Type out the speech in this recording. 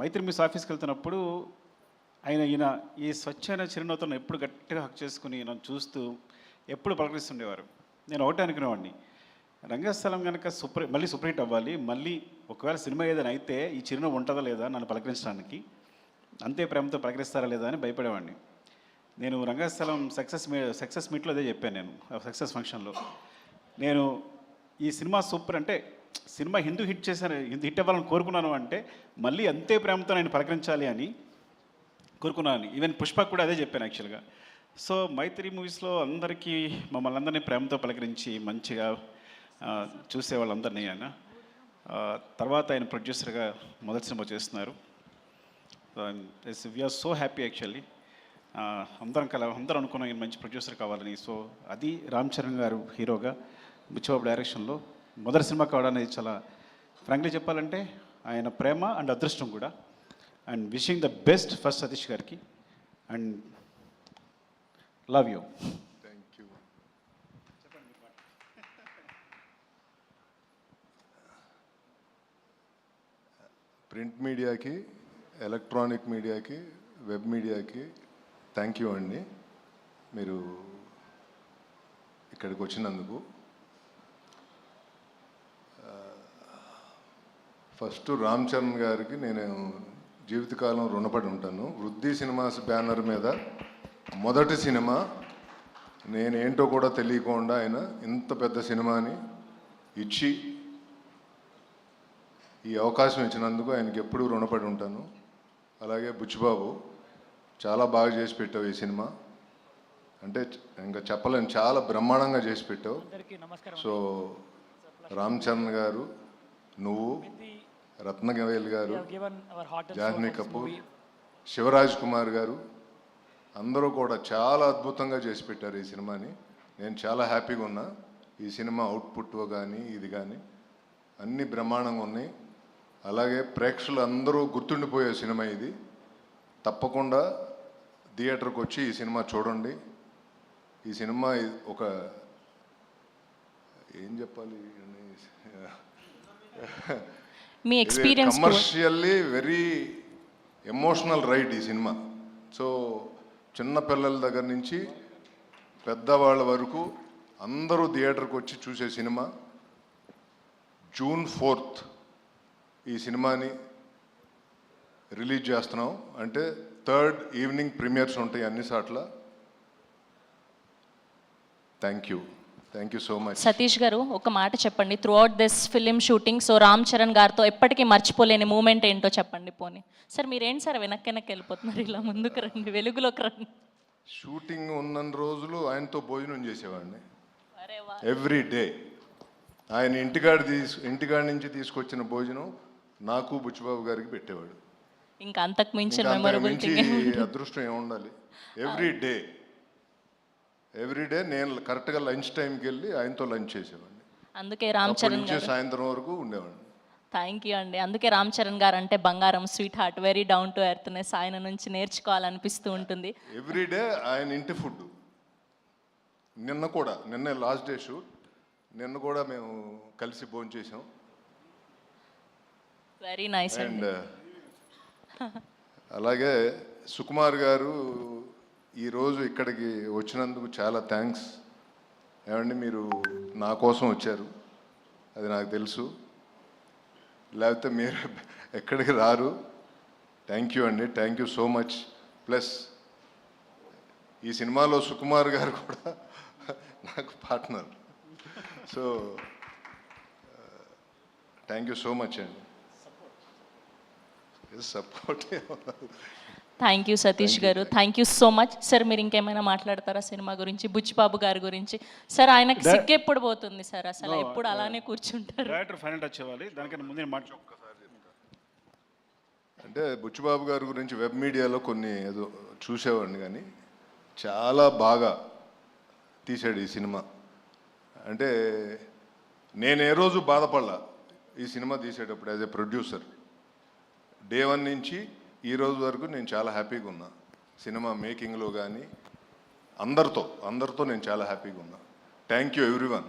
మైత్రి miss ఆఫీస్కి వెళ్తున్నప్పుడు ఈయన ఈ స్వచ్ఛమైన చిరునవ్వుతో ఎప్పుడు గట్టిగా హక్ చేసుకుని నన్ను చూస్తూ ఎప్పుడు పలకరిస్తుండేవారు. నేను ఒకటే అనుకునేవాడిని, రంగస్థలం కనుక మళ్ళీ సూపర్ హిట్ అవ్వాలి, మళ్ళీ ఒకవేళ సినిమా ఏదైనా అయితే ఈ చిరునవ్వు ఉంటుందా లేదా నన్ను పలకరించడానికి, అంతే ప్రేమతో పలకరిస్తారా లేదా అని భయపడేవాడిని. నేను రంగస్థలం సక్సెస్ మీట్లో అదే చెప్పాను. నేను సక్సెస్ ఫంక్షన్లో నేను ఈ సినిమా సూపర్ అంటే సినిమా హిట్ అవ్వాలని కోరుకున్నాను అంటే మళ్ళీ అంతే ప్రేమతో నేను పలకరించాలి అని కోరుకున్నాను. ఈవెన్ పుష్పకు కూడా అదే చెప్పాను యాక్చువల్గా. సో మైత్రి మూవీస్లో అందరికీ మమ్మల్ని అందరినీ ప్రేమతో పలకరించి మంచిగా చూసేవాళ్ళందరినీ ఆయన తర్వాత ఆయన ప్రొడ్యూసర్గా మొదటి సినిమా చేస్తున్నారు. We are so happy actually. అందరూ అనుకున్నాం ఆయన మంచి ప్రొడ్యూసర్ కావాలని. సో అది రామ్ చరణ్ గారు హీరోగా బుచ్చిబాబు డైరెక్షన్లో మొదటి సినిమా కావడానికి చాలా ఫ్రాంక్లీ చెప్పాలంటే ఆయన ప్రేమ అండ్ అదృష్టం కూడా. And wishing the best first Satish గారికి and love you. Thank you. Print మీడియాకి, ఎలక్ట్రానిక్ మీడియాకి, వెబ్ మీడియాకి థ్యాంక్ యూ అండి. మీరు ఇక్కడికి వచ్చినందుకు. ఫస్ట్ రామ్ చరణ్ గారికి నేను జీవితకాలం రుణపడి ఉంటాను. వృద్ధి సినిమాస్ బ్యానర్ మీద మొదటి సినిమా నేనేంటో కూడా తెలియకుండా ఆయన ఇంత పెద్ద సినిమాని ఇచ్చి ఈ అవకాశం ఇచ్చినందుకు ఆయనకి ఎప్పుడూ రుణపడి ఉంటాను. అలాగే బుచ్చిబాబు చాలా బాగా చేసి పెట్టావు ఈ సినిమా. అంటే ఇంకా చెప్పలేను, చాలా బ్రహ్మాండంగా చేసి పెట్టావు. సో రామ్ చరణ్ గారు, నువ్వు, రత్నవేల్ గారు, జాహ్నవి కపూర్, శివరాజ్ కుమార్ గారు అందరూ కూడా చాలా అద్భుతంగా చేసి పెట్టారు ఈ సినిమాని. నేను చాలా హ్యాపీగా ఉన్నా. ఈ సినిమా అవుట్పుట్ కానీ ఇది కానీ అన్నీ బ్రహ్మాండంగా ఉన్నాయి. అలాగే ప్రేక్షకులు అందరూ గుర్తుండిపోయే సినిమా ఇది. తప్పకుండా థియేటర్కి వచ్చి ఈ సినిమా చూడండి. ఈ సినిమా ఒక ఏం చెప్పాలి, మీ experience commercially very emotional ride ఈ సినిమా. సో చిన్న పిల్లల దగ్గర నుంచి పెద్దవాళ్ళ వరకు అందరూ థియేటర్కి వచ్చి చూసే సినిమా. June 4th ఈ సినిమాని రిలీజ్ చేస్తున్నాం. అంటే 3rd ఈవినింగ్ ప్రీమియర్స్ ఉంటాయి అన్ని సార్ల. Thank you so much. Satish గారు ఒక మాట చెప్పండి, through out this film shooting so Ram Charan గారితో ఎప్పటికీ మర్చిపోలేని మూమెంట్ ఏంటో చెప్పండి. పోనీ సార్ మీరేంటి సార్ వెనక్కి వెళ్ళిపోతున్నారు, ఇలా ముందుకు రండి, వెలుగులోకి రండి. షూటింగ్ ఉన్న రోజులు ఆయనతో భోజనం చేసేవాడిని ఎవ్రీ డే. ఆయన ఇంటికాడ నుంచి తీసుకొచ్చిన భోజనం నాకు బుచ్చిబాబు గారికి పెట్టేవాడు. ఇంకా అంతకు మించిన మెమరబుల్ థింగ్ అదృష్టం ఏముండాలి. ఎవ్రీ డే నేను కరెక్ట్గా లంచ్ టైంకి వెళ్ళి ఆయనతో లంచ్ చేసేవాడిని. అందుకే రామ్ చరణ్ గారు సాయంత్రం వరకు ఉండేవాడిని. థ్యాంక్ యూ అండి. అందుకే రామ్ చరణ్ గారు అంటే బంగారం, sweet heart, very down to earthness, ఆయన నుంచి నేర్చుకోవాలనిపిస్తూ ఉంటుంది. ఎవ్రీ డే ఆయన ఇంటి ఫుడ్. నిన్న లాస్ట్ డే షూట్, నిన్న కూడా మేము కలిసి భోజనం చేసాం. Very nice. అండ్ అలాగే సుకుమార్ గారు ఈరోజు ఇక్కడికి వచ్చినందుకు చాలా థ్యాంక్స్. ఏమండి మీరు నా కోసం వచ్చారు, అది నాకు తెలుసు, లేకపోతే మీరు ఎక్కడికి రారు. థ్యాంక్ యూ అండి, thank you so much. Plus ఈ సినిమాలో సుకుమార్ గారు కూడా నాకు partner. So thank you so much అండి. సపోర్ట్. థ్యాంక్ యూ సతీష్ గారు, thank you so much. Sir మీరు ఇంకేమైనా మాట్లాడతారా సినిమా గురించి, బుచ్చిబాబు గారి గురించి? సార్ ఆయనకు సిగ్గు ఎప్పుడు పోతుంది సార్, అసలు ఎప్పుడు అలానే కూర్చుంటారు? అంటే బుచ్చిబాబు గారి గురించి వెబ్ మీడియాలో కొన్ని ఏదో చూసేవాడిని, కానీ చాలా బాగా తీసాడు ఈ సినిమా. అంటే నేను ఏ రోజు బాధపడలా ఈ సినిమా తీసేటప్పుడు. యాజ్ ఎ ప్రొడ్యూసర్ డే 1 నుంచి ఈ రోజు వరకు నేను చాలా హ్యాపీగా ఉన్నా. సినిమా మేకింగ్లో కానీ అందరితో నేను చాలా హ్యాపీగా ఉన్నా. Thank you everyone.